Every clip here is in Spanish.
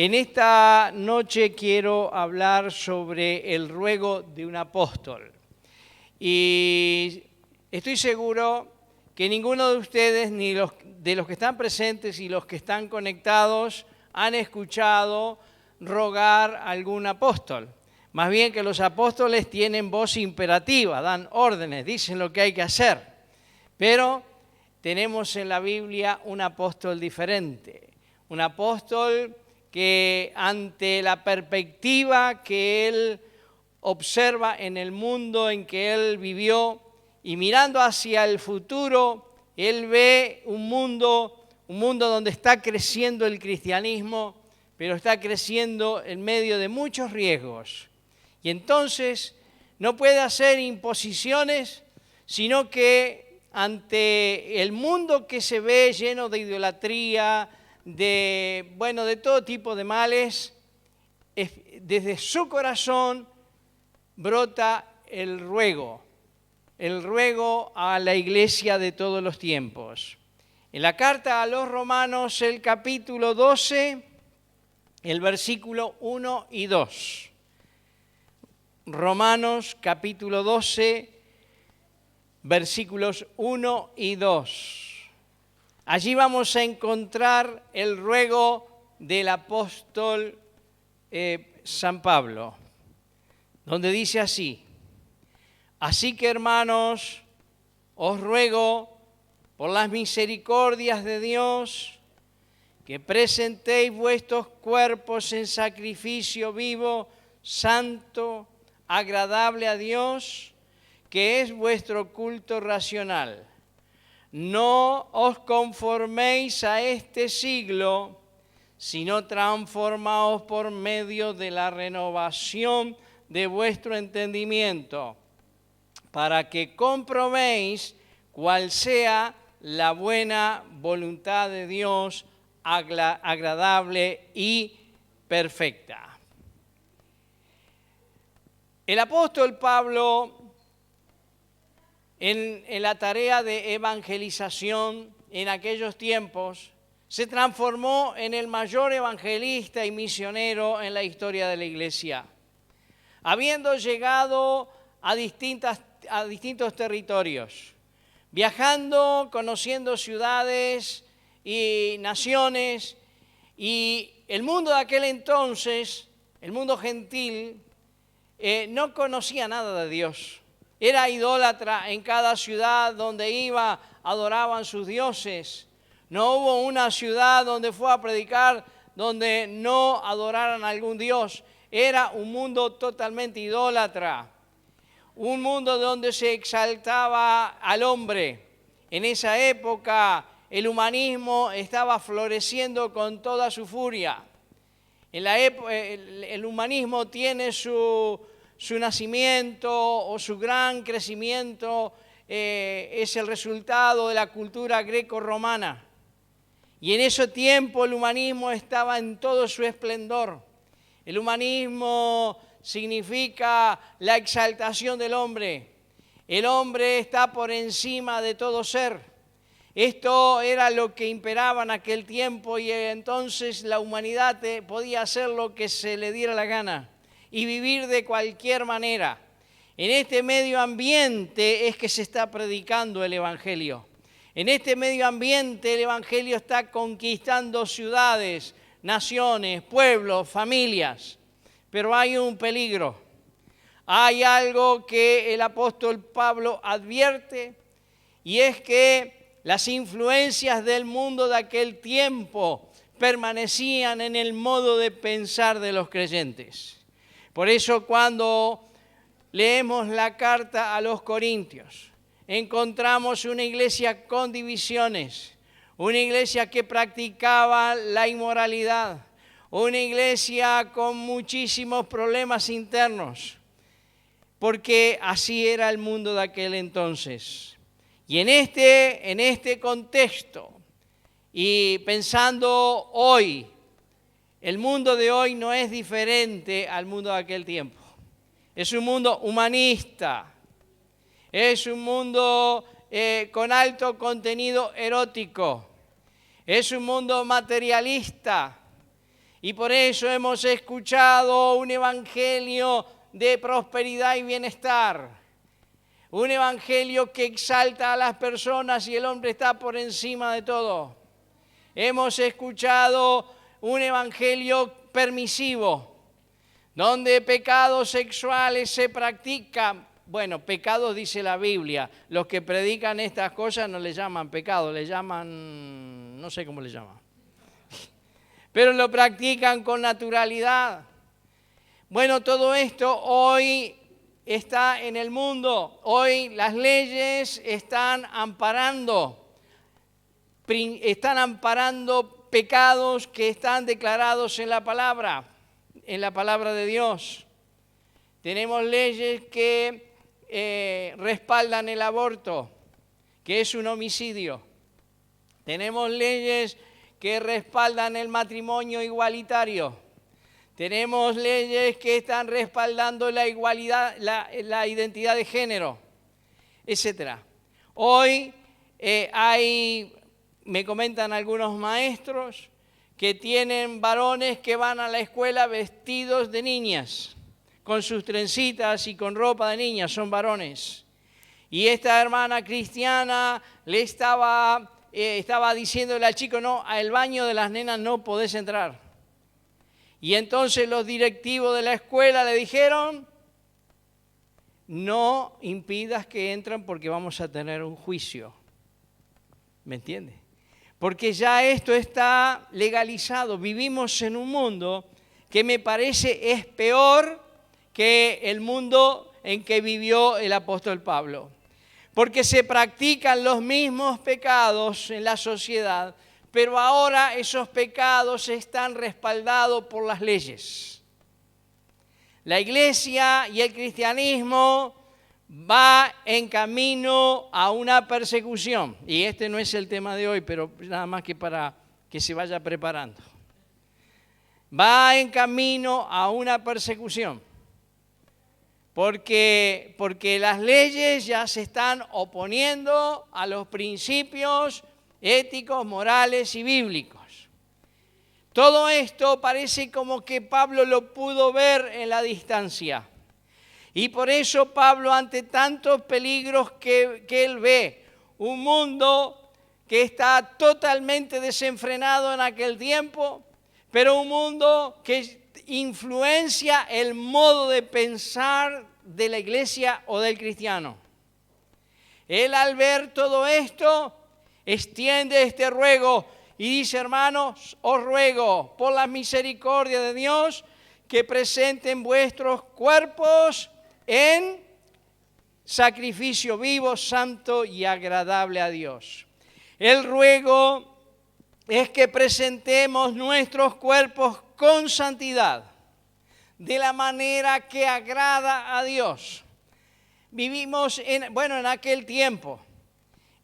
En esta noche quiero hablar sobre el ruego de un apóstol. Y estoy seguro que ninguno de ustedes, ni de los que están presentes y los que están conectados, han escuchado rogar a algún apóstol. Más bien que los apóstoles tienen voz imperativa, dan órdenes, dicen lo que hay que hacer. Pero tenemos en la Biblia un apóstol diferente, un apóstol que ante la perspectiva que él observa en el mundo en que él vivió y mirando hacia el futuro, él ve un mundo donde está creciendo el cristianismo, pero está creciendo en medio de muchos riesgos. Y entonces no puede hacer imposiciones, sino que ante el mundo que se ve lleno de idolatría, de todo tipo de males, desde su corazón brota el ruego a la iglesia de todos los tiempos. En la carta a los Romanos, el capítulo 12, el versículo 1 y 2. Romanos capítulo 12, versículos 1 y 2. Allí vamos a encontrar el ruego del apóstol San Pablo, donde dice así: así que, hermanos, os ruego por las misericordias de Dios que presentéis vuestros cuerpos en sacrificio vivo, santo, agradable a Dios, que es vuestro culto racional. No os conforméis a este siglo, sino transformaos por medio de la renovación de vuestro entendimiento, para que comprobéis cuál sea la buena voluntad de Dios, agradable y perfecta. El apóstol Pablo, en la tarea de evangelización en aquellos tiempos, se transformó en el mayor evangelista y misionero en la historia de la iglesia, habiendo llegado a distintos territorios, viajando, conociendo ciudades y naciones, y el mundo de aquel entonces, el mundo gentil, no conocía nada de Dios. Era idólatra. En cada ciudad donde iba adoraban sus dioses. No hubo una ciudad donde fue a predicar donde no adoraran a algún dios. Era un mundo totalmente idólatra. Un mundo donde se exaltaba al hombre. En esa época el humanismo estaba floreciendo con toda su furia. El humanismo tiene su nacimiento o su gran crecimiento es el resultado de la cultura greco-romana. Y en ese tiempo el humanismo estaba en todo su esplendor. El humanismo significa la exaltación del hombre. El hombre está por encima de todo ser. Esto era lo que imperaba en aquel tiempo y entonces la humanidad podía hacer lo que se le diera la gana y vivir de cualquier manera. En este medio ambiente es que se está predicando el Evangelio. En este medio ambiente el Evangelio está conquistando ciudades, naciones, pueblos, familias. Pero hay un peligro. Hay algo que el apóstol Pablo advierte, y es que las influencias del mundo de aquel tiempo permanecían en el modo de pensar de los creyentes. Por eso cuando leemos la carta a los Corintios, encontramos una iglesia con divisiones, una iglesia que practicaba la inmoralidad, una iglesia con muchísimos problemas internos, porque así era el mundo de aquel entonces. Y en este contexto, y pensando hoy, el mundo de hoy no es diferente al mundo de aquel tiempo. Es un mundo humanista, es un mundo con alto contenido erótico, es un mundo materialista, Y por eso hemos escuchado un evangelio de prosperidad y bienestar. Un evangelio que exalta a las personas y el hombre está por encima de todo. Hemos escuchado un evangelio permisivo, donde pecados sexuales se practican. Bueno, pecados dice la Biblia. Los que predican estas cosas no le llaman pecado, le llaman, no sé cómo le llaman. Pero lo practican con naturalidad. Bueno, todo esto hoy está en el mundo. Hoy las leyes están amparando pecados que están declarados en la palabra de Dios. Tenemos leyes que respaldan el aborto, que es un homicidio. Tenemos leyes que respaldan el matrimonio igualitario. Tenemos leyes que están respaldando la igualdad, la identidad de género, etc. Hoy me comentan algunos maestros que tienen varones que van a la escuela vestidos de niñas, con sus trencitas y con ropa de niñas, son varones. Y esta hermana cristiana le estaba diciéndole al chico, no, al baño de las nenas no podés entrar. Y entonces los directivos de la escuela le dijeron, no impidas que entren porque vamos a tener un juicio. ¿Me entiende? Porque ya esto está legalizado. Vivimos en un mundo que me parece es peor que el mundo en que vivió el apóstol Pablo. Porque se practican los mismos pecados en la sociedad, pero ahora esos pecados están respaldados por las leyes. La iglesia y el cristianismo va en camino a una persecución. Y este no es el tema de hoy, pero nada más que para que se vaya preparando. Va en camino a una persecución. Porque las leyes ya se están oponiendo a los principios éticos, morales y bíblicos. Todo esto parece como que Pablo lo pudo ver en la distancia. Y por eso Pablo, ante tantos peligros que él ve, un mundo que está totalmente desenfrenado en aquel tiempo, pero un mundo que influencia el modo de pensar de la iglesia o del cristiano. Él, al ver todo esto, extiende este ruego y dice, hermanos, os ruego por la misericordia de Dios que presenten vuestros cuerpos en sacrificio vivo, santo y agradable a Dios. El ruego es que presentemos nuestros cuerpos con santidad, de la manera que agrada a Dios. Vivimos en aquel tiempo.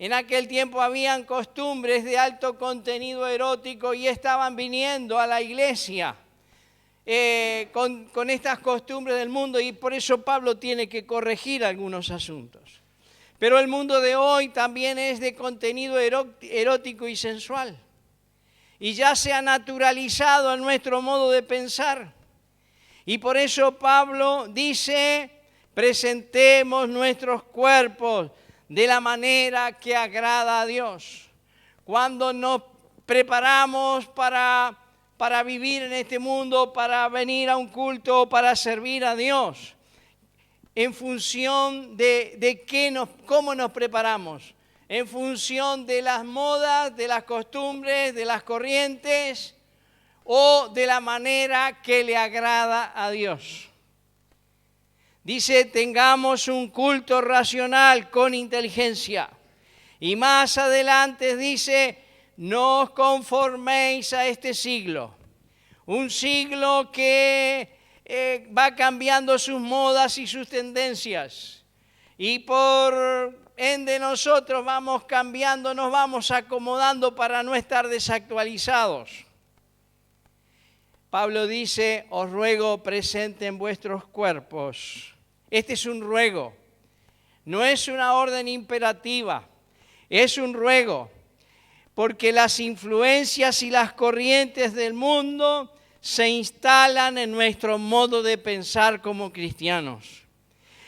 En aquel tiempo habían costumbres de alto contenido erótico y estaban viniendo a la iglesia con estas costumbres del mundo, y por eso Pablo tiene que corregir algunos asuntos. Pero el mundo de hoy también es de contenido erótico y sensual. Y ya se ha naturalizado en nuestro modo de pensar. Y por eso Pablo dice, presentemos nuestros cuerpos de la manera que agrada a Dios. Cuando nos preparamos para vivir en este mundo, para venir a un culto, para servir a Dios, en función de cómo nos preparamos, en función de las modas, de las costumbres, de las corrientes, o de la manera que le agrada a Dios. Dice, tengamos un culto racional con inteligencia. Y más adelante dice, no os conforméis a este siglo. Un siglo que va cambiando sus modas y sus tendencias. Y por ende nosotros vamos cambiando, nos vamos acomodando para no estar desactualizados. Pablo dice, os ruego presenten vuestros cuerpos. Este es un ruego, no es una orden imperativa, es un ruego, porque las influencias y las corrientes del mundo se instalan en nuestro modo de pensar como cristianos.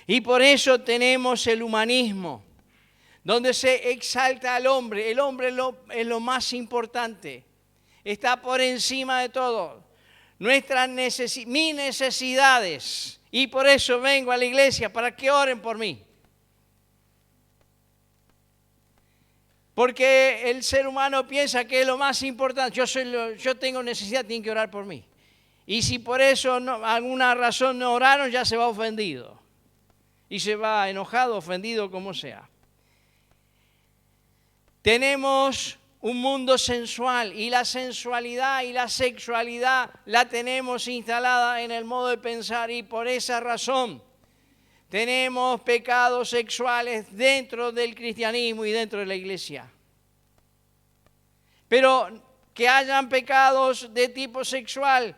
Y por eso tenemos el humanismo, donde se exalta al hombre. El hombre es lo más importante, está por encima de todo. Mis necesidades. Y por eso vengo a la iglesia, para que oren por mí. Porque el ser humano piensa que es lo más importante. Yo tengo necesidad, tienen que orar por mí. Y si por eso alguna razón no oraron, ya se va ofendido. Y se va enojado, ofendido, como sea. Tenemos un mundo sensual y la sensualidad y la sexualidad la tenemos instalada en el modo de pensar y por esa razón tenemos pecados sexuales dentro del cristianismo y dentro de la iglesia. Pero que hayan pecados de tipo sexual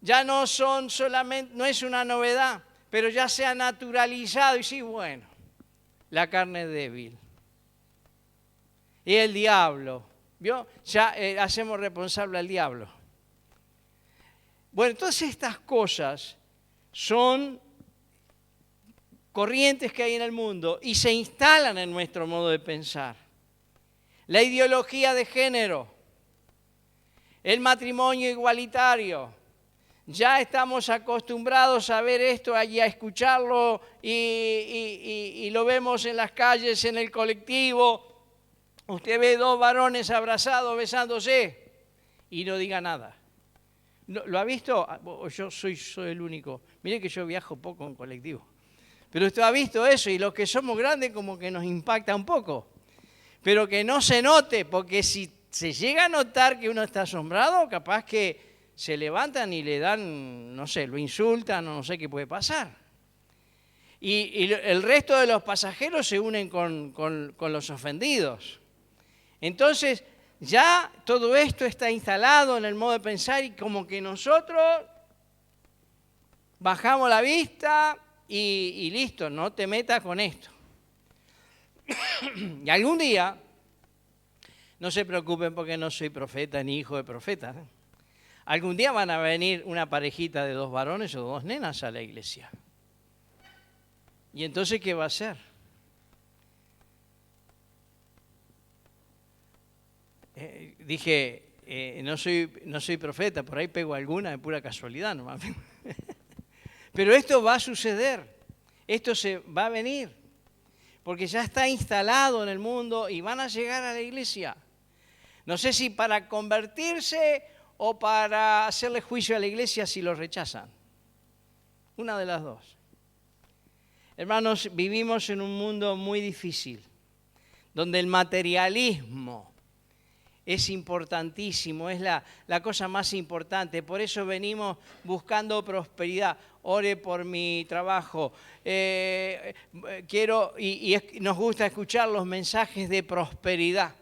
ya no es una novedad, pero ya se ha naturalizado y sí, bueno, la carne es débil. Y el diablo, ¿vio? Ya hacemos responsable al diablo. Bueno, todas estas cosas son corrientes que hay en el mundo y se instalan en nuestro modo de pensar. La ideología de género, el matrimonio igualitario. Ya estamos acostumbrados a ver esto y a escucharlo y lo vemos en las calles, en el colectivo. Usted ve dos varones abrazados, besándose y no diga nada. ¿Lo ha visto? Yo soy el único. Mire que yo viajo poco en colectivo. Pero usted ha visto eso y los que somos grandes como que nos impacta un poco. Pero que no se note, porque si se llega a notar que uno está asombrado, capaz que se levantan y le dan, no sé, lo insultan o no sé qué puede pasar. Y el resto de los pasajeros se unen con los ofendidos. Entonces, ya todo esto está instalado en el modo de pensar y como que nosotros bajamos la vista y listo, no te metas con esto. Y algún día, no se preocupen porque no soy profeta ni hijo de profeta, ¿eh? Algún día van a venir una parejita de dos varones o dos nenas a la iglesia. ¿Y entonces qué va a hacer? Dije, no soy profeta, por ahí pego alguna de pura casualidad nomás. Pero esto va a suceder, esto se va a venir, porque ya está instalado en el mundo y van a llegar a la iglesia. No sé si para convertirse o para hacerle juicio a la iglesia si lo rechazan. Una de las dos. Hermanos, vivimos en un mundo muy difícil, donde el materialismo es importantísimo, es la cosa más importante. Por eso venimos buscando prosperidad. Ore por mi trabajo. Nos gusta escuchar los mensajes de prosperidad.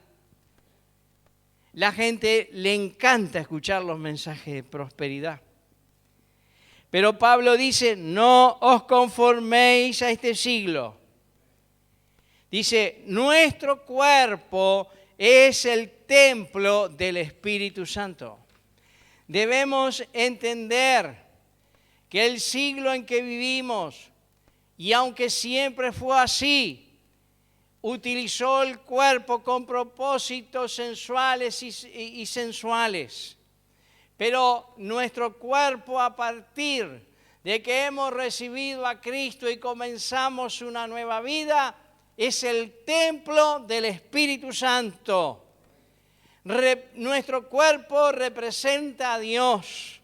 La gente le encanta escuchar los mensajes de prosperidad. Pero Pablo dice, no os conforméis a este siglo. Dice, nuestro cuerpo es el templo del Espíritu Santo. Debemos entender que el siglo en que vivimos, y aunque siempre fue así, utilizó el cuerpo con propósitos sensuales y sensuales. Pero nuestro cuerpo, a partir de que hemos recibido a Cristo y comenzamos una nueva vida, es el templo del Espíritu Santo. Nuestro cuerpo representa a Dios,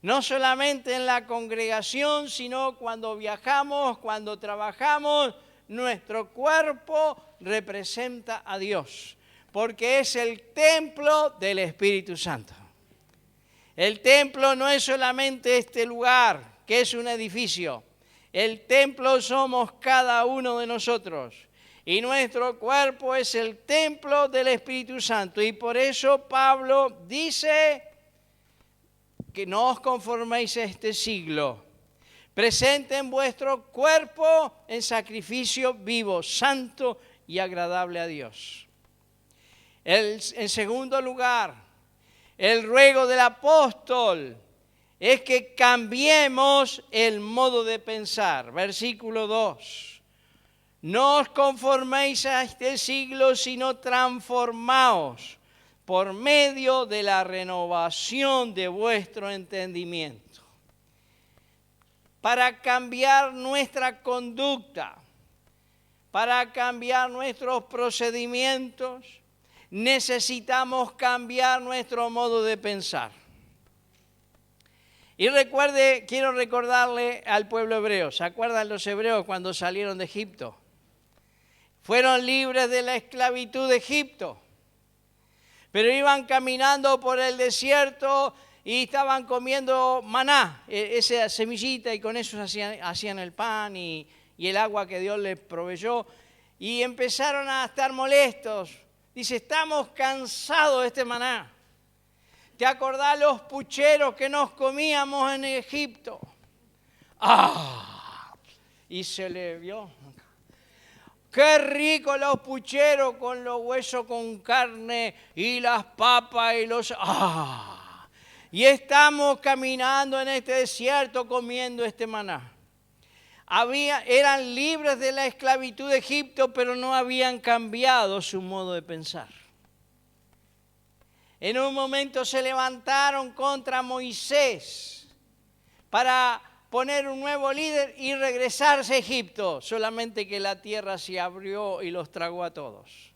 no solamente en la congregación, sino cuando viajamos, cuando trabajamos, nuestro cuerpo representa a Dios, porque es el templo del Espíritu Santo. El templo no es solamente este lugar, que es un edificio. El templo somos cada uno de nosotros. Y nuestro cuerpo es el templo del Espíritu Santo. Y por eso Pablo dice que no os conforméis a este siglo. Presenten vuestro cuerpo en sacrificio vivo, santo y agradable a Dios. En segundo lugar, el ruego del apóstol es que cambiemos el modo de pensar. Versículo 2. No os conforméis a este siglo, sino transformaos por medio de la renovación de vuestro entendimiento. Para cambiar nuestra conducta, para cambiar nuestros procedimientos, necesitamos cambiar nuestro modo de pensar. Y quiero recordarle al pueblo hebreo, ¿se acuerdan los hebreos cuando salieron de Egipto? Fueron libres de la esclavitud de Egipto, pero iban caminando por el desierto y estaban comiendo maná, esa semillita, y con eso hacían el pan y el agua que Dios les proveyó, y empezaron a estar molestos. Dice, estamos cansados de este maná. ¿Te acordás los pucheros que nos comíamos en Egipto? ¡Ah! Y se le vio. ¡Qué rico los pucheros con los huesos con carne y las papas y los... ¡Ah! Y estamos caminando en este desierto comiendo este maná. Eran libres de la esclavitud de Egipto, pero no habían cambiado su modo de pensar. En un momento se levantaron contra Moisés para poner un nuevo líder y regresarse a Egipto, solamente que la tierra se abrió y los tragó a todos,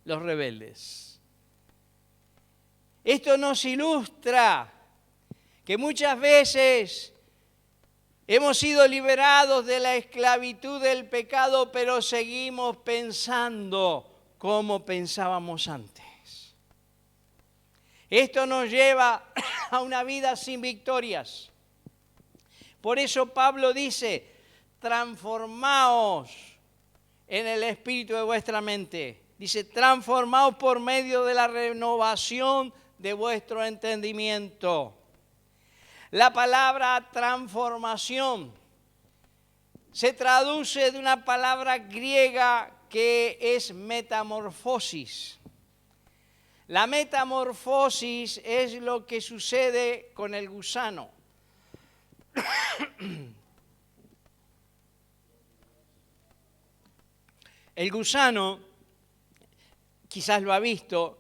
los rebeldes. Esto nos ilustra que muchas veces hemos sido liberados de la esclavitud del pecado, pero seguimos pensando como pensábamos antes. Esto nos lleva a una vida sin victorias. Por eso Pablo dice, transformaos en el espíritu de vuestra mente. Dice, transformaos por medio de la renovación de vuestro entendimiento. La palabra transformación se traduce de una palabra griega que es metamorfosis. La metamorfosis es lo que sucede con el gusano. El gusano, quizás lo ha visto,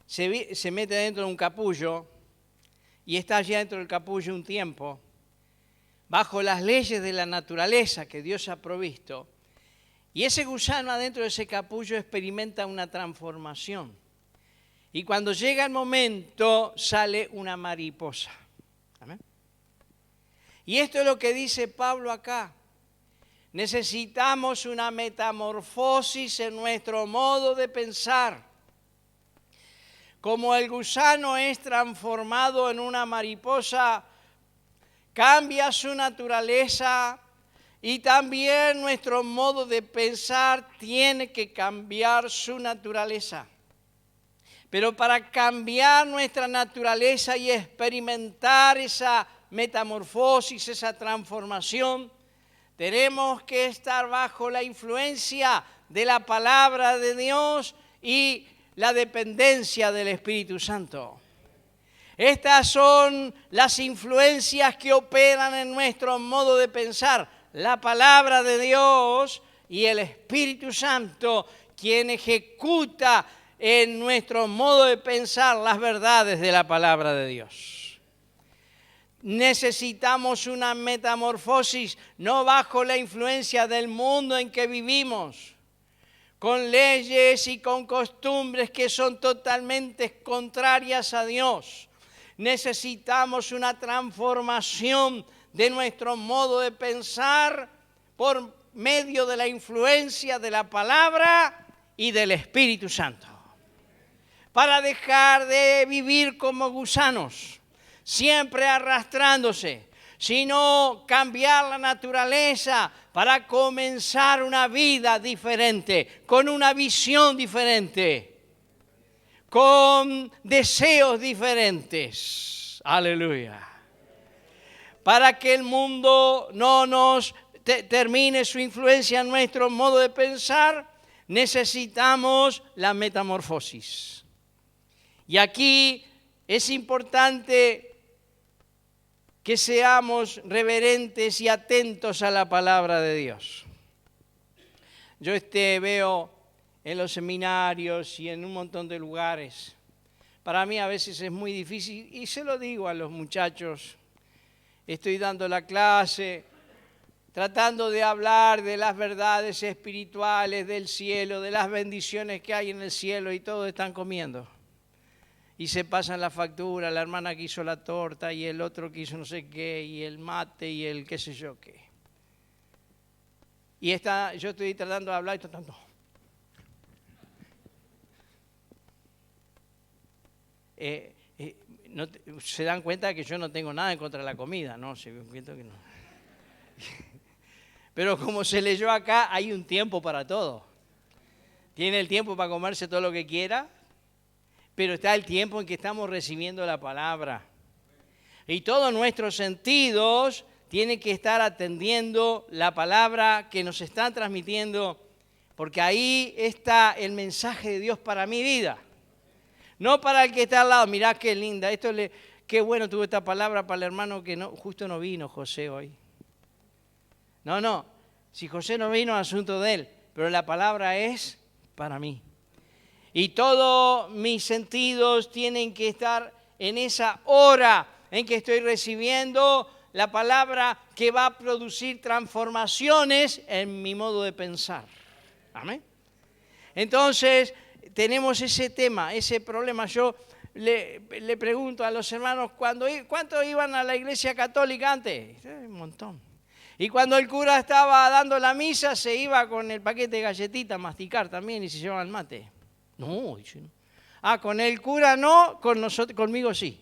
se mete dentro de un capullo y está allí dentro del capullo un tiempo, bajo las leyes de la naturaleza que Dios ha provisto, y ese gusano adentro de ese capullo experimenta una transformación. Y cuando llega el momento, sale una mariposa. ¿Amén? Y esto es lo que dice Pablo acá. Necesitamos una metamorfosis en nuestro modo de pensar. Como el gusano es transformado en una mariposa, cambia su naturaleza y también nuestro modo de pensar tiene que cambiar su naturaleza. Pero para cambiar nuestra naturaleza y experimentar esa metamorfosis, esa transformación, tenemos que estar bajo la influencia de la palabra de Dios y la dependencia del Espíritu Santo. Estas son las influencias que operan en nuestro modo de pensar. La palabra de Dios y el Espíritu Santo, quien ejecuta en nuestro modo de pensar las verdades de la palabra de Dios. Necesitamos una metamorfosis, no bajo la influencia del mundo en que vivimos, con leyes y con costumbres que son totalmente contrarias a Dios. Necesitamos una transformación de nuestro modo de pensar por medio de la influencia de la palabra y del Espíritu Santo. Para dejar de vivir como gusanos, siempre arrastrándose, sino cambiar la naturaleza para comenzar una vida diferente, con una visión diferente, con deseos diferentes. Aleluya. Para que el mundo no nos termine su influencia en nuestro modo de pensar, necesitamos la metamorfosis. Y aquí es importante que seamos reverentes y atentos a la palabra de Dios. Yo veo en los seminarios y en un montón de lugares. Para mí a veces es muy difícil y se lo digo a los muchachos. Estoy dando la clase, tratando de hablar de las verdades espirituales del cielo, de las bendiciones que hay en el cielo y todos están comiendo. Y se pasan la factura, la hermana que hizo la torta y el otro que hizo no sé qué, y el mate y el qué sé yo qué. Y yo estoy tratando de hablar y tratando. Se dan cuenta que yo no tengo nada en contra de la comida, ¿no? Se dan cuenta que no. Pero como se leyó acá, hay un tiempo para todo. Tiene el tiempo para comerse todo lo que quiera, pero está el tiempo en que estamos recibiendo la palabra. Y todos nuestros sentidos tienen que estar atendiendo la palabra que nos están transmitiendo, porque ahí está el mensaje de Dios para mi vida. No para el que está al lado. Mirá qué linda, qué bueno tuvo esta palabra para el hermano que justo no vino José hoy. No, si José no vino, asunto de él, pero la palabra es para mí. Y todos mis sentidos tienen que estar en esa hora en que estoy recibiendo la palabra que va a producir transformaciones en mi modo de pensar. Amén. Entonces, tenemos ese tema, ese problema. Yo le pregunto a los hermanos, ¿cuántos iban a la iglesia católica antes? Un montón. Y cuando el cura estaba dando la misa, se iba con el paquete de galletitas a masticar también y se llevaban mate. No, dice no. Ah, con el cura no, conmigo sí.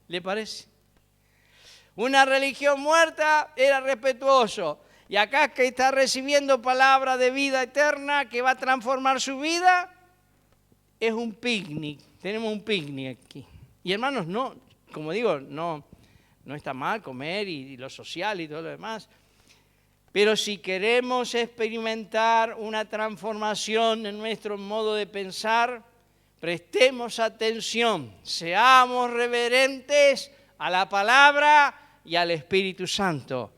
¿Le parece? Una religión muerta era respetuoso. Y acá que está recibiendo palabra de vida eterna que va a transformar su vida, es un picnic. Tenemos un picnic aquí. Y hermanos, no, como digo, no está mal comer y lo social y todo lo demás. Pero si queremos experimentar una transformación en nuestro modo de pensar, prestemos atención, seamos reverentes a la palabra y al Espíritu Santo,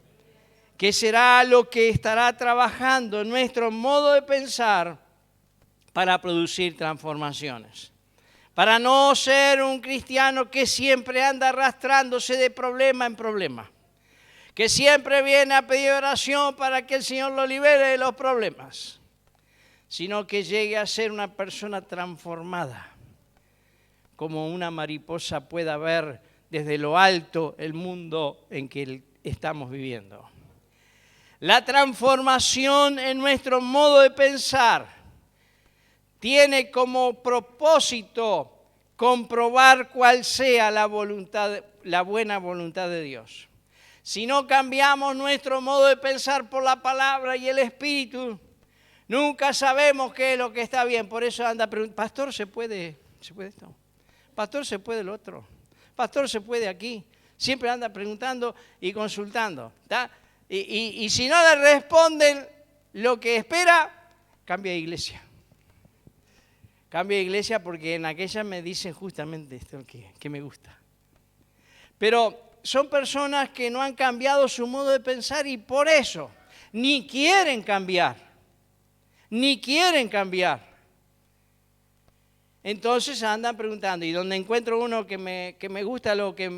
que será lo que estará trabajando en nuestro modo de pensar para producir transformaciones. Para no ser un cristiano que siempre anda arrastrándose de problema en problema, que siempre viene a pedir oración para que el Señor lo libere de los problemas, sino que llegue a ser una persona transformada, como una mariposa pueda ver desde lo alto el mundo en que estamos viviendo. La transformación en nuestro modo de pensar tiene como propósito comprobar cuál sea la buena voluntad de Dios. Si no cambiamos nuestro modo de pensar por la palabra y el Espíritu, nunca sabemos qué es lo que está bien. Por eso anda preguntando, pastor, ¿se puede esto? Pastor, ¿se puede lo otro? Pastor, ¿se puede aquí? Siempre anda preguntando y consultando, ¿está? Y si no le responden lo que espera, cambia de iglesia. Cambia de iglesia porque en aquella me dicen justamente esto que me gusta. Pero son personas que no han cambiado su modo de pensar y por eso ni quieren cambiar. Entonces andan preguntando y donde encuentro uno que me gusta lo que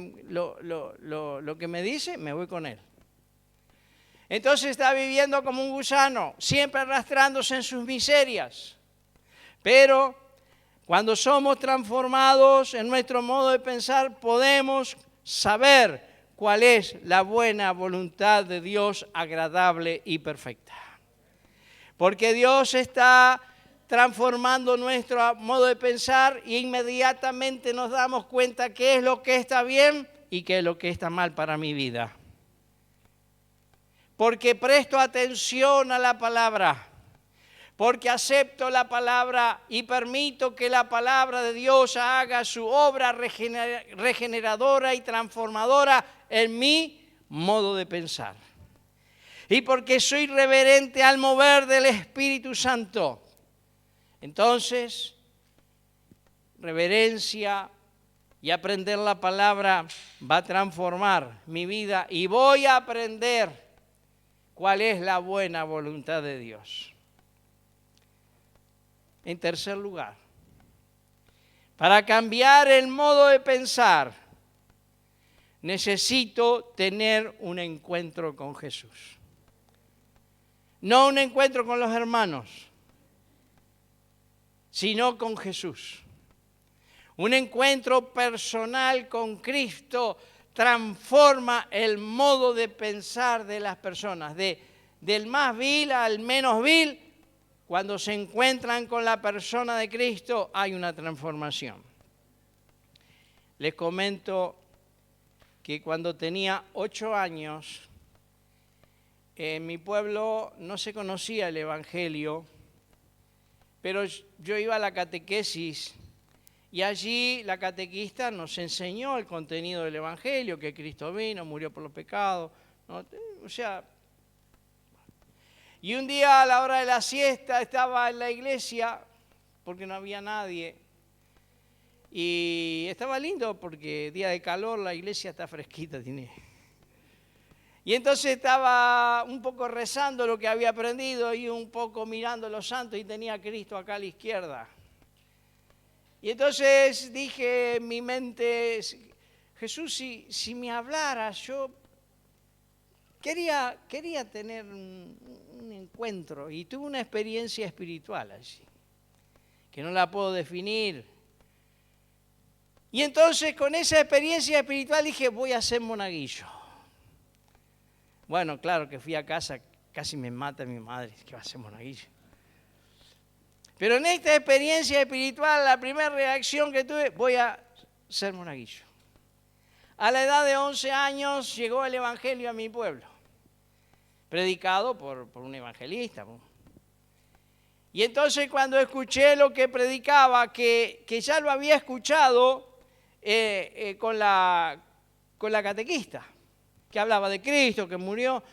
me dice, me voy con él. Entonces está viviendo como un gusano, siempre arrastrándose en sus miserias. Pero cuando somos transformados en nuestro modo de pensar, podemos saber cuál es la buena voluntad de Dios, agradable y perfecta. Porque Dios está transformando nuestro modo de pensar y inmediatamente nos damos cuenta qué es lo que está bien y qué es lo que está mal para mi vida. Porque presto atención a la palabra, porque acepto la palabra y permito que la palabra de Dios haga su obra regeneradora y transformadora en mi modo de pensar. Y porque soy reverente al mover del Espíritu Santo. Entonces, reverencia Y aprender la palabra va a transformar mi vida y voy a aprender cuál es la buena voluntad de Dios. En tercer lugar, para cambiar el modo de pensar, necesito tener un encuentro con Jesús. No un encuentro con los hermanos, sino con Jesús. Un encuentro personal con Cristo transforma el modo de pensar de las personas, del más vil al menos vil. Cuando se encuentran con la persona de Cristo hay una transformación. Les comento que cuando tenía 8 años, en mi pueblo no se conocía el Evangelio, pero yo iba a la catequesis y allí la catequista nos enseñó el contenido del Evangelio, que Cristo vino, murió por los pecados, ¿no? O sea, y un día a la hora de la siesta estaba en la iglesia, porque no había nadie, y estaba lindo porque día de calor la iglesia está fresquita, tiene. Y entonces estaba un poco rezando lo que había aprendido y un poco mirando los santos y tenía a Cristo acá a la izquierda. Y entonces dije en mi mente, Jesús, si me hablaras, yo quería tener un encuentro y tuve una experiencia espiritual allí, que no la puedo definir. Y entonces con esa experiencia espiritual dije, voy a ser monaguillo. Bueno, claro que fui a casa, casi me mata mi madre, que va a ser monaguillo. Pero en esta experiencia espiritual, la primera reacción que tuve, voy a ser monaguillo. A la edad de 11 años llegó el Evangelio a mi pueblo, predicado por un evangelista. Y entonces cuando escuché lo que predicaba, que ya lo había escuchado con la catequista, que hablaba de Cristo, que murió,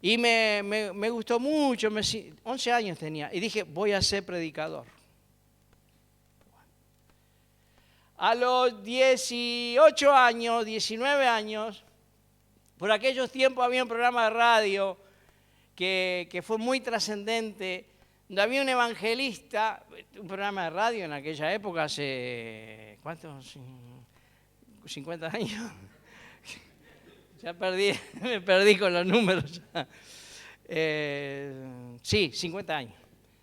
y me gustó mucho, 11 años tenía, y dije, voy a ser predicador. A los 18 años, 19 años, por aquellos tiempos había un programa de radio que fue muy trascendente, donde había un evangelista, un programa de radio en aquella época, hace, ¿cuántos? 50 años. Ya me perdí con los números. Sí, 50 años.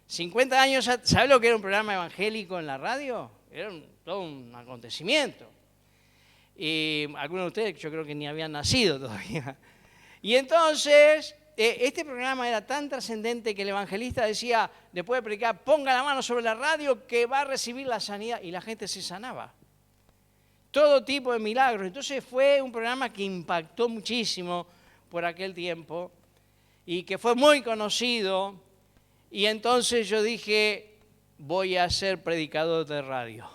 50 años, ¿sabes lo que era un programa evangélico en la radio? Era todo un acontecimiento. Y algunos de ustedes yo creo que ni habían nacido todavía. Y entonces, este programa era tan trascendente que el evangelista decía, después de predicar, ponga la mano sobre la radio que va a recibir la sanidad. Y la gente se sanaba. Todo tipo de milagros. Entonces fue un programa que impactó muchísimo por aquel tiempo y que fue muy conocido. Y entonces yo dije, voy a ser predicador de radio.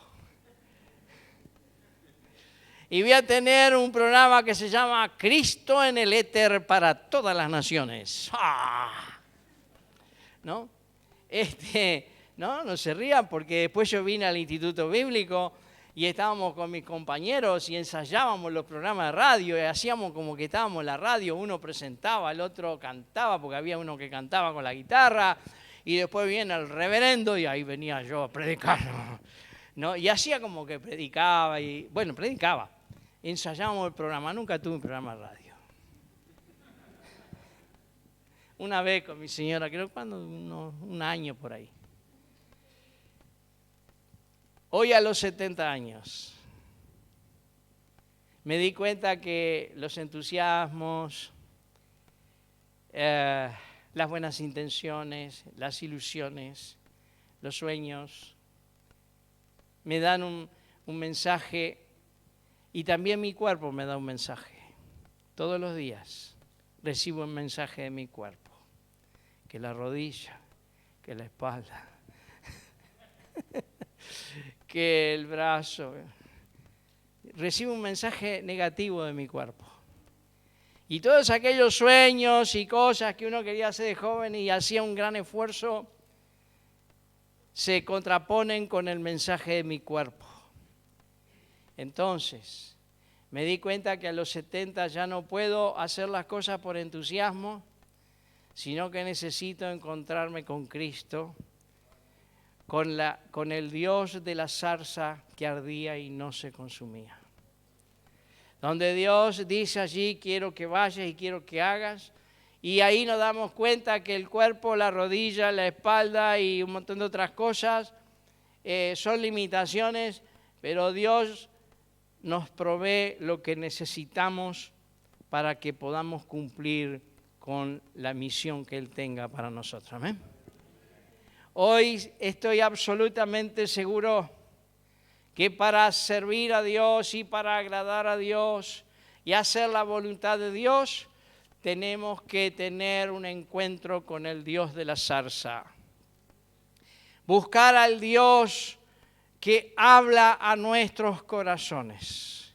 Y voy a tener un programa que se llama Cristo en el éter para todas las naciones. ¡Ah! ¿No? No se rían porque después yo vine al Instituto Bíblico y estábamos con mis compañeros y ensayábamos los programas de radio y hacíamos como que estábamos en la radio, uno presentaba, el otro cantaba, porque había uno que cantaba con la guitarra, y después viene el reverendo y ahí venía yo a predicar, ¿no? Y hacía como que predicaba, y bueno, predicaba. Ensayábamos el programa, nunca tuve un programa de radio. Una vez con mi señora, creo que un año por ahí. Hoy a los 70 años me di cuenta que los entusiasmos, las buenas intenciones, las ilusiones, los sueños, me dan un mensaje y también mi cuerpo me da un mensaje. Todos los días recibo un mensaje de mi cuerpo, que la rodilla, que la espalda, que el brazo. Recibo un mensaje negativo de mi cuerpo. Y todos aquellos sueños y cosas que uno quería hacer de joven y hacía un gran esfuerzo, se contraponen con el mensaje de mi cuerpo. Entonces, me di cuenta que a los 70 ya no puedo hacer las cosas por entusiasmo, sino que necesito encontrarme con Cristo, con el Dios de la zarza que ardía y no se consumía. Donde Dios dice allí, quiero que vayas y quiero que hagas, y ahí nos damos cuenta que el cuerpo, la rodilla, la espalda y un montón de otras cosas son limitaciones, pero Dios nos provee lo que necesitamos para que podamos cumplir con la misión que Él tenga para nosotros. Amén. Hoy estoy absolutamente seguro que para servir a Dios y para agradar a Dios y hacer la voluntad de Dios, tenemos que tener un encuentro con el Dios de la zarza. Buscar al Dios que habla a nuestros corazones.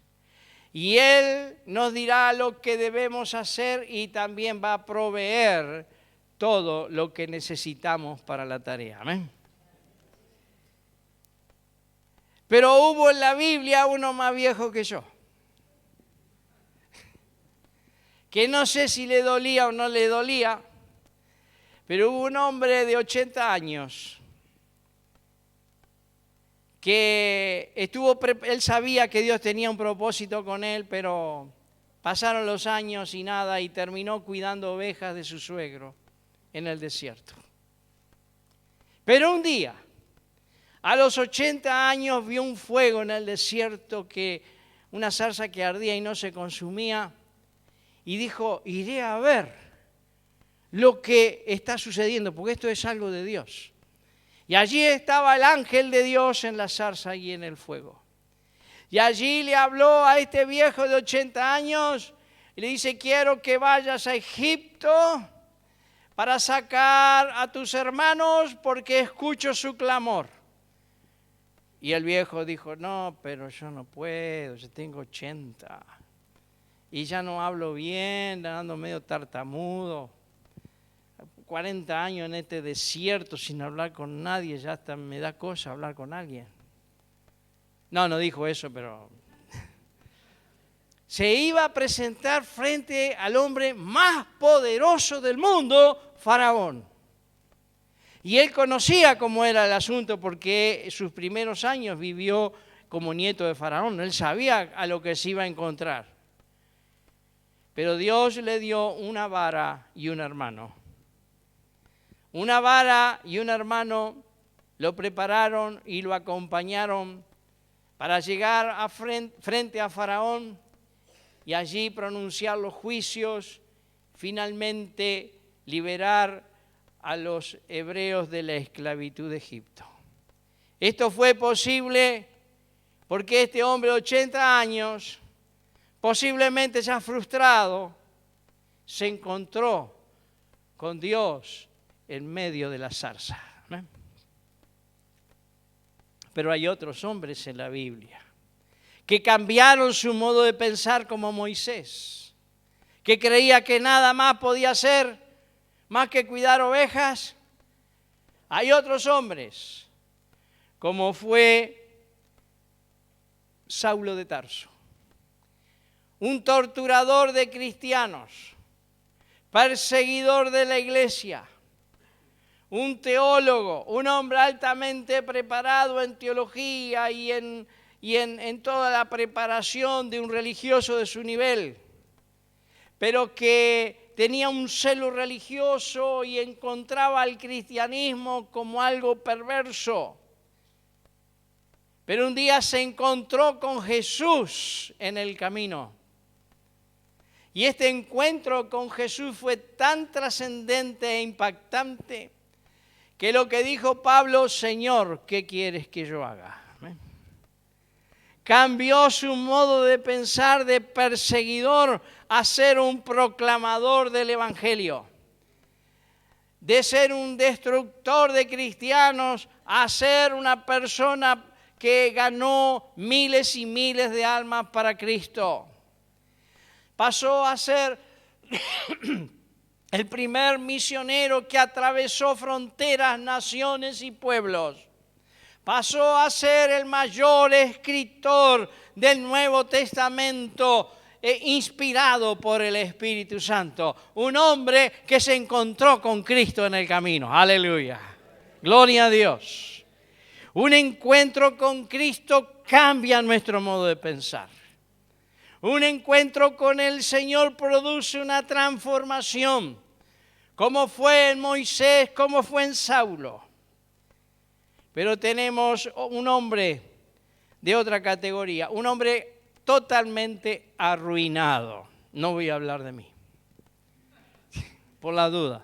Y Él nos dirá lo que debemos hacer y también va a proveer todo lo que necesitamos para la tarea. Amén. Pero hubo en la Biblia uno más viejo que yo, que no sé si le dolía o no le dolía, pero hubo un hombre de 80 años que él sabía que Dios tenía un propósito con él, pero pasaron los años y nada, y terminó cuidando ovejas de su suegro en el desierto. Pero un día, a los 80 años, vio un fuego en el desierto, una zarza que ardía y no se consumía, y dijo, iré a ver lo que está sucediendo, porque esto es algo de Dios. Y allí estaba el ángel de Dios en la zarza y en el fuego. Y allí le habló a este viejo de 80 años y le dice, quiero que vayas a Egipto para sacar a tus hermanos porque escucho su clamor. Y el viejo dijo, no, pero yo no puedo, yo tengo 80 y ya no hablo bien, ando medio tartamudo. 40 años en este desierto sin hablar con nadie, ya hasta me da cosa hablar con alguien. No dijo eso, pero se iba a presentar frente al hombre más poderoso del mundo, Faraón. Y él conocía cómo era el asunto porque sus primeros años vivió como nieto de Faraón. Él sabía a lo que se iba a encontrar. Pero Dios le dio una vara y un hermano. Una vara y un hermano lo prepararon y lo acompañaron para llegar frente a Faraón y allí pronunciar los juicios, finalmente liberar a los hebreos de la esclavitud de Egipto. Esto fue posible porque este hombre de 80 años, posiblemente ya frustrado, se encontró con Dios en medio de la zarza. ¿No? Pero hay otros hombres en la Biblia que cambiaron su modo de pensar como Moisés, que creía que nada más podía hacer más que cuidar ovejas. Hay otros hombres, como fue Saulo de Tarso, un torturador de cristianos, perseguidor de la iglesia, un teólogo, un hombre altamente preparado en teología y en toda la preparación de un religioso de su nivel, pero que tenía un celo religioso y encontraba al cristianismo como algo perverso. Pero un día se encontró con Jesús en el camino. Y este encuentro con Jesús fue tan trascendente e impactante que lo que dijo Pablo, Señor, ¿qué quieres que yo haga? Cambió su modo de pensar de perseguidor a ser un proclamador del Evangelio. De ser un destructor de cristianos a ser una persona que ganó miles y miles de almas para Cristo. Pasó a ser el primer misionero que atravesó fronteras, naciones y pueblos Pasó a ser el mayor escritor del Nuevo Testamento, inspirado por el Espíritu Santo. Un hombre que se encontró con Cristo en el camino. Aleluya. Gloria a Dios. Un encuentro con Cristo cambia nuestro modo de pensar. Un encuentro con el Señor produce una transformación, como fue en Moisés, como fue en Saulo. Pero tenemos un hombre de otra categoría, un hombre totalmente arruinado. No voy a hablar de mí, por la duda.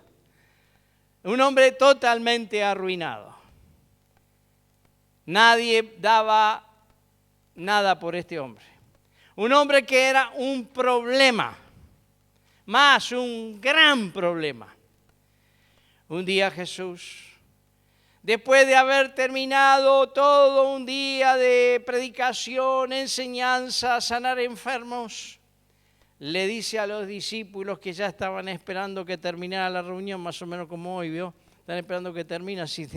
Un hombre totalmente arruinado. Nadie daba nada por este hombre. Un hombre que era un problema, más un gran problema. Un día Jesús, después de haber terminado todo un día de predicación, enseñanza, sanar enfermos, le dice a los discípulos que ya estaban esperando que terminara la reunión, más o menos como hoy, ¿vio? Están esperando que termine, si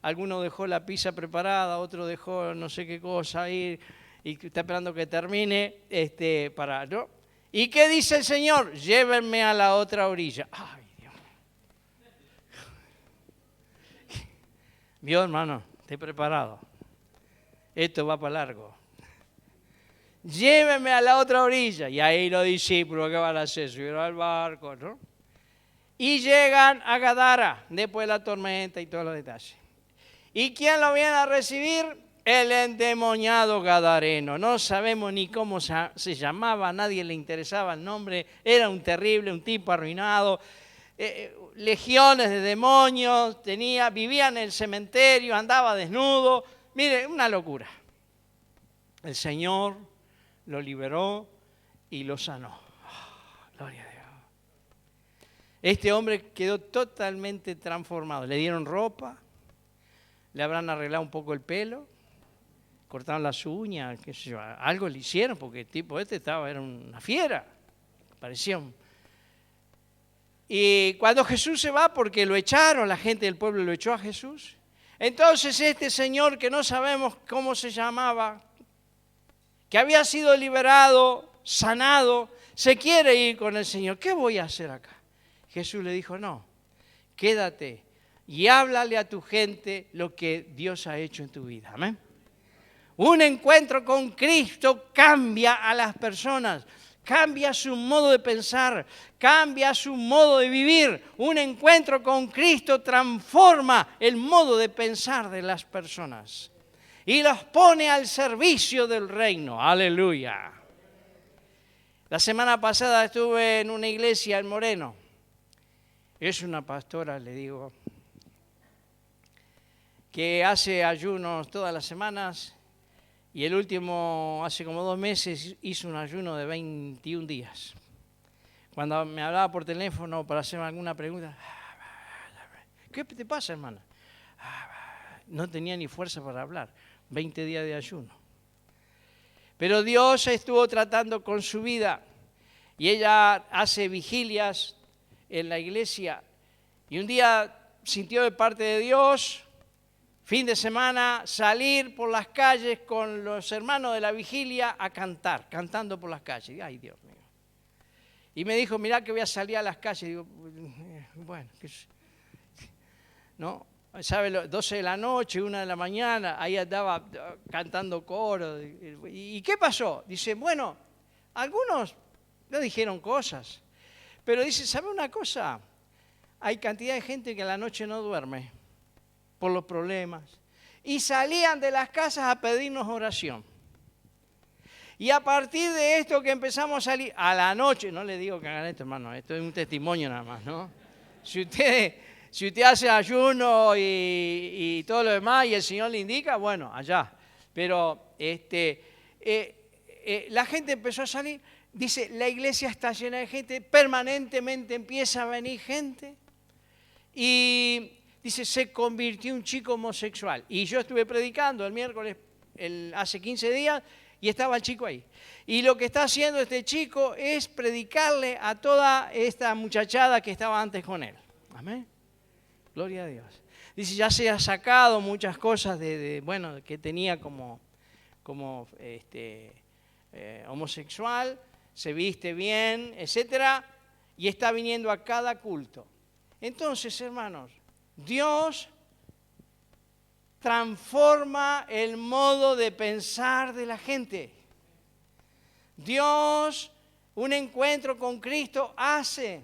alguno dejó la pizza preparada, otro dejó no sé qué cosa ahí, y está esperando que termine, ¿no? ¿Y qué dice el Señor? Llévenme a la otra orilla. Ay, Dios. ¿Vio, hermano? Estoy preparado. Esto va para largo. Llévenme a la otra orilla. Y ahí los discípulos, ¿qué van a hacer? Subieron al barco, ¿no? Y llegan a Gadara, después de la tormenta y todos los detalles. ¿Y quién lo viene a recibir? El endemoniado gadareno. No sabemos ni cómo se llamaba, a nadie le interesaba el nombre. Era un terrible, un tipo arruinado. Legiones de demonios, vivía en el cementerio, andaba desnudo. Mire, una locura. El Señor lo liberó y lo sanó. Oh, gloria a Dios. Este hombre quedó totalmente transformado. Le dieron ropa, le habrán arreglado un poco el pelo, cortaron las uñas, qué sé yo, algo le hicieron porque el tipo era una fiera, parecía un... Y cuando Jesús se va, porque lo echaron, la gente del pueblo lo echó a Jesús, entonces este señor que no sabemos cómo se llamaba, que había sido liberado, sanado, se quiere ir con el Señor. ¿Qué voy a hacer acá? Jesús le dijo, no, quédate y háblale a tu gente lo que Dios ha hecho en tu vida. Amén. Un encuentro con Cristo cambia a las personas, cambia su modo de pensar, cambia su modo de vivir. Un encuentro con Cristo transforma el modo de pensar de las personas y los pone al servicio del reino. Aleluya. La semana pasada estuve en una iglesia en Moreno. Es una pastora, le digo, que hace ayunos todas las semanas. Y el último, hace como 2 meses, hizo un ayuno de 21 días. Cuando me hablaba por teléfono para hacerme alguna pregunta, ¿qué te pasa, hermana? No tenía ni fuerza para hablar. 20 días de ayuno. Pero Dios estuvo tratando con su vida y ella hace vigilias en la iglesia. Y un día sintió de parte de Dios, fin de semana, salir por las calles con los hermanos de la vigilia a cantar, cantando por las calles. Ay, Dios mío. Y me dijo, mirá que voy a salir a las calles. Digo, bueno, ¿no? ¿Sabe? 12 de la noche, 1 de la mañana, ahí andaba cantando coro. ¿Y qué pasó? Dice, bueno, algunos no dijeron cosas, pero dice, ¿sabe una cosa? Hay cantidad de gente que a la noche no duerme por los problemas, y salían de las casas a pedirnos oración. Y a partir de esto que empezamos a salir, a la noche, no le digo que hagan esto, hermano, esto es un testimonio nada más, ¿no? Si usted hace ayuno y todo lo demás y el Señor le indica, bueno, allá. Pero la gente empezó a salir, dice, la iglesia está llena de gente, permanentemente empieza a venir gente, y dice, se convirtió un chico homosexual. Y yo estuve predicando el miércoles, hace 15 días, y estaba el chico ahí. Y lo que está haciendo este chico es predicarle a toda esta muchachada que estaba antes con él. Amén. Gloria a Dios. Dice, ya se ha sacado muchas cosas que tenía como homosexual, se viste bien, etcétera, y está viniendo a cada culto. Entonces, hermanos, Dios transforma el modo de pensar de la gente. Dios, un encuentro con Cristo hace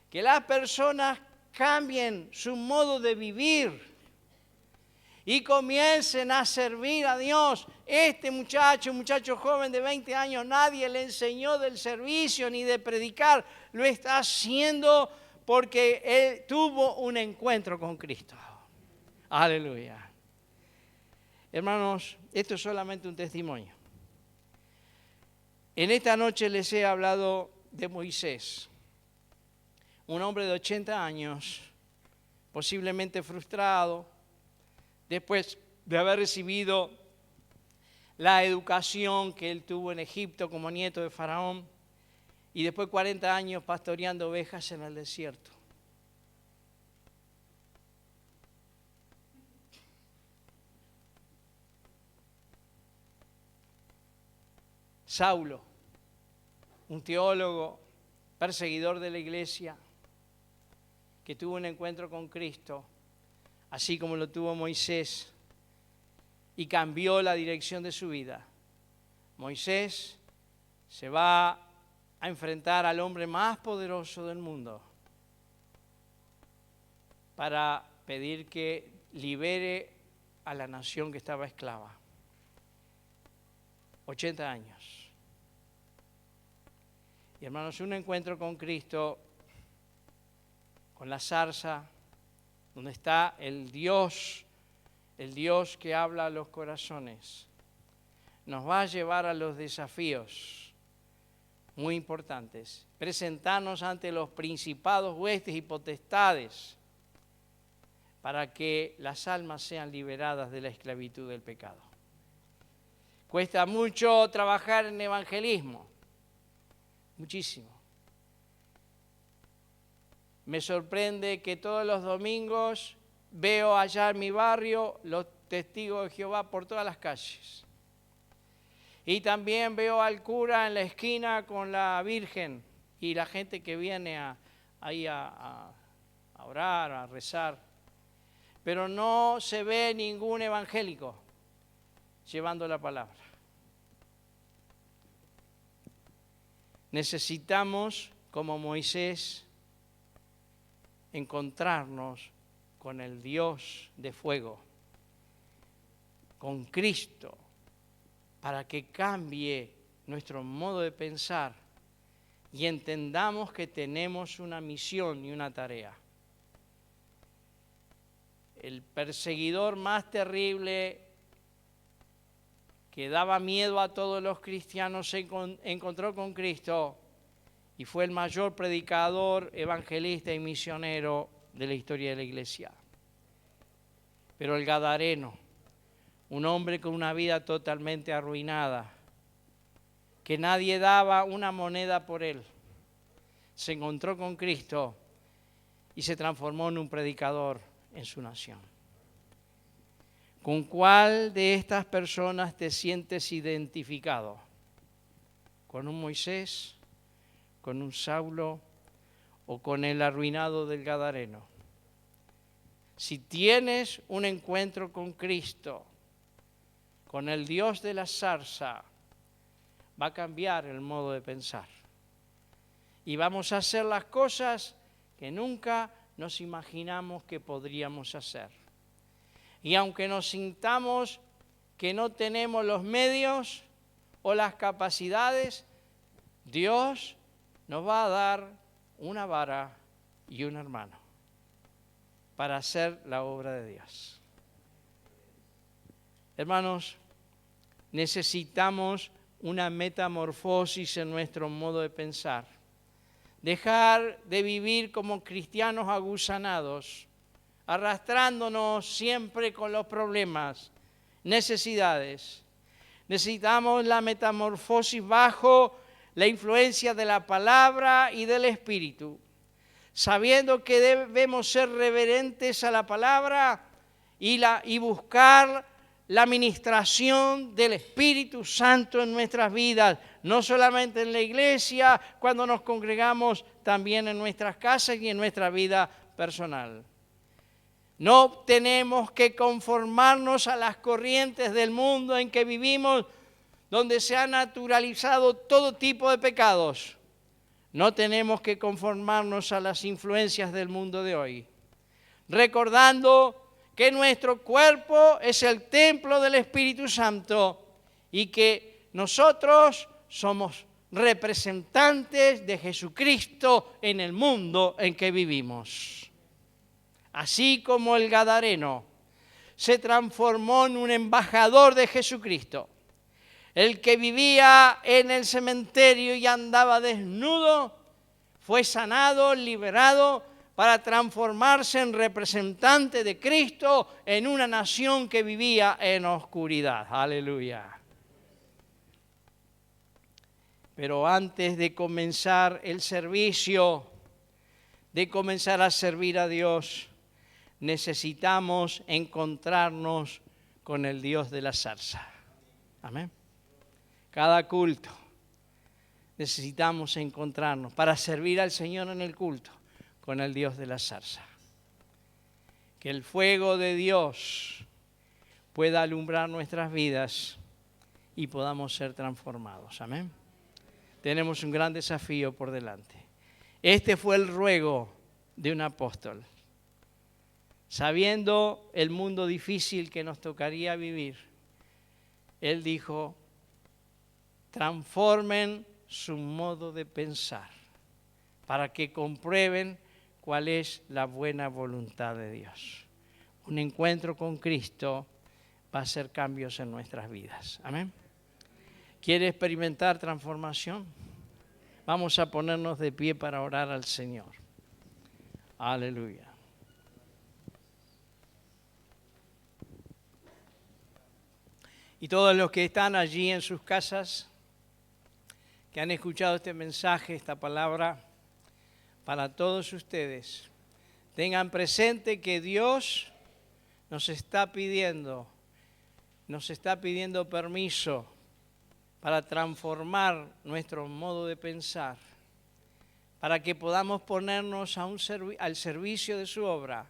que las personas cambien su modo de vivir y comiencen a servir a Dios. Este muchacho joven de 20 años, nadie le enseñó del servicio ni de predicar. Lo está haciendo porque él tuvo un encuentro con Cristo. Aleluya. Hermanos, esto es solamente un testimonio. En esta noche les he hablado de Moisés, un hombre de 80 años, posiblemente frustrado, después de haber recibido la educación que él tuvo en Egipto como nieto de Faraón, y después 40 años pastoreando ovejas en el desierto. Saulo, un teólogo, perseguidor de la iglesia, que tuvo un encuentro con Cristo, así como lo tuvo Moisés, y cambió la dirección de su vida. Moisés se va a enfrentar al hombre más poderoso del mundo para pedir que libere a la nación que estaba esclava. 80 años. Y hermanos, un encuentro con Cristo, con la zarza, donde está el Dios que habla a los corazones, nos va a llevar a los desafíos muy importantes. Presentarnos ante los principados, huestes y potestades para que las almas sean liberadas de la esclavitud del pecado. Cuesta mucho trabajar en evangelismo, muchísimo. Me sorprende que todos los domingos veo allá en mi barrio los testigos de Jehová por todas las calles. Y también veo al cura en la esquina con la Virgen y la gente que viene ahí a orar, a rezar. Pero no se ve ningún evangélico llevando la palabra. Necesitamos, como Moisés, encontrarnos con el Dios de fuego, con Cristo, para que cambie nuestro modo de pensar y entendamos que tenemos una misión y una tarea. El perseguidor más terrible que daba miedo a todos los cristianos se encontró con Cristo y fue el mayor predicador, evangelista y misionero de la historia de la iglesia. Pero el gadareno, un hombre con una vida totalmente arruinada, que nadie daba una moneda por él, se encontró con Cristo y se transformó en un predicador en su nación. ¿Con cuál de estas personas te sientes identificado? ¿Con un Moisés, con un Saulo o con el arruinado del gadareno? Si tienes un encuentro con Cristo, con el Dios de la zarza, va a cambiar el modo de pensar. Y vamos a hacer las cosas que nunca nos imaginamos que podríamos hacer. Y aunque nos sintamos que no tenemos los medios o las capacidades, Dios nos va a dar una vara y un hermano para hacer la obra de Dios. Hermanos, necesitamos una metamorfosis en nuestro modo de pensar. Dejar de vivir como cristianos aguzanados, arrastrándonos siempre con los problemas, necesidades. Necesitamos la metamorfosis bajo la influencia de la palabra y del Espíritu. sabiendo que debemos ser reverentes a la palabra y buscar la ministración del Espíritu Santo en nuestras vidas, no solamente en la iglesia, cuando nos congregamos, también en nuestras casas y en nuestra vida personal. No tenemos que conformarnos a las corrientes del mundo en que vivimos, donde se ha naturalizado todo tipo de pecados. No tenemos que conformarnos a las influencias del mundo de hoy, recordando que nuestro cuerpo es el templo del Espíritu Santo y que nosotros somos representantes de Jesucristo en el mundo en que vivimos. Así como el gadareno se transformó en un embajador de Jesucristo, el que vivía en el cementerio y andaba desnudo, fue sanado, liberado, para transformarse en representante de Cristo en una nación que vivía en oscuridad. Aleluya. Pero antes de comenzar el servicio, de comenzar a servir a Dios, necesitamos encontrarnos con el Dios de la zarza. Amén. Cada culto necesitamos encontrarnos para servir al Señor en el culto con el Dios de la zarza. Que el fuego de Dios pueda alumbrar nuestras vidas y podamos ser transformados. Amén. Tenemos un gran desafío por delante. Este fue el ruego de un apóstol. Sabiendo el mundo difícil que nos tocaría vivir, él dijo: transformen su modo de pensar para que comprueben cuál es la buena voluntad de Dios. Un encuentro con Cristo va a hacer cambios en nuestras vidas. Amén. ¿Quiere experimentar transformación? Vamos a ponernos de pie para orar al Señor. Aleluya. Y todos los que están allí en sus casas, que han escuchado este mensaje, esta palabra, para todos ustedes, tengan presente que Dios nos está pidiendo permiso para transformar nuestro modo de pensar, para que podamos ponernos al servicio de su obra,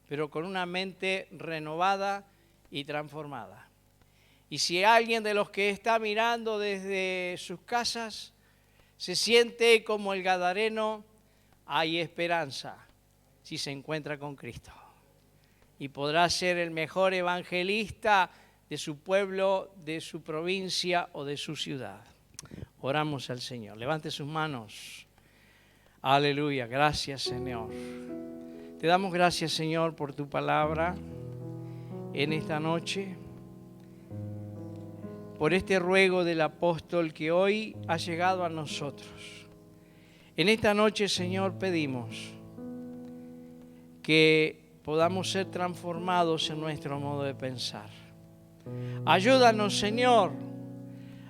pero con una mente renovada y transformada. Y si alguien de los que está mirando desde sus casas se siente como el gadareno, hay esperanza si se encuentra con Cristo. Y podrá ser el mejor evangelista de su pueblo, de su provincia o de su ciudad. Oramos al Señor. Levante sus manos. Aleluya. Gracias, Señor. Te damos gracias, Señor, por tu palabra en esta noche, por este ruego del apóstol que hoy ha llegado a nosotros. En esta noche, Señor, pedimos que podamos ser transformados en nuestro modo de pensar. Ayúdanos, Señor,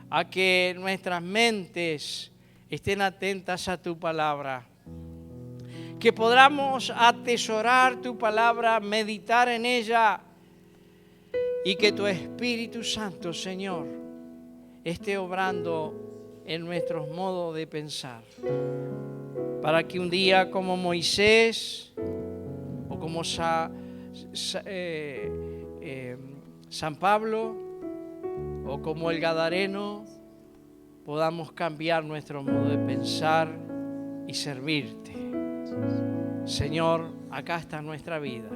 a que nuestras mentes estén atentas a tu palabra, que podamos atesorar tu palabra, meditar en ella, y que tu Espíritu Santo, Señor, esté obrando en nuestros modos de pensar, para que un día como Moisés o como San Pablo o como el gadareno podamos cambiar nuestro modo de pensar y servirte. Señor, acá está nuestra vida.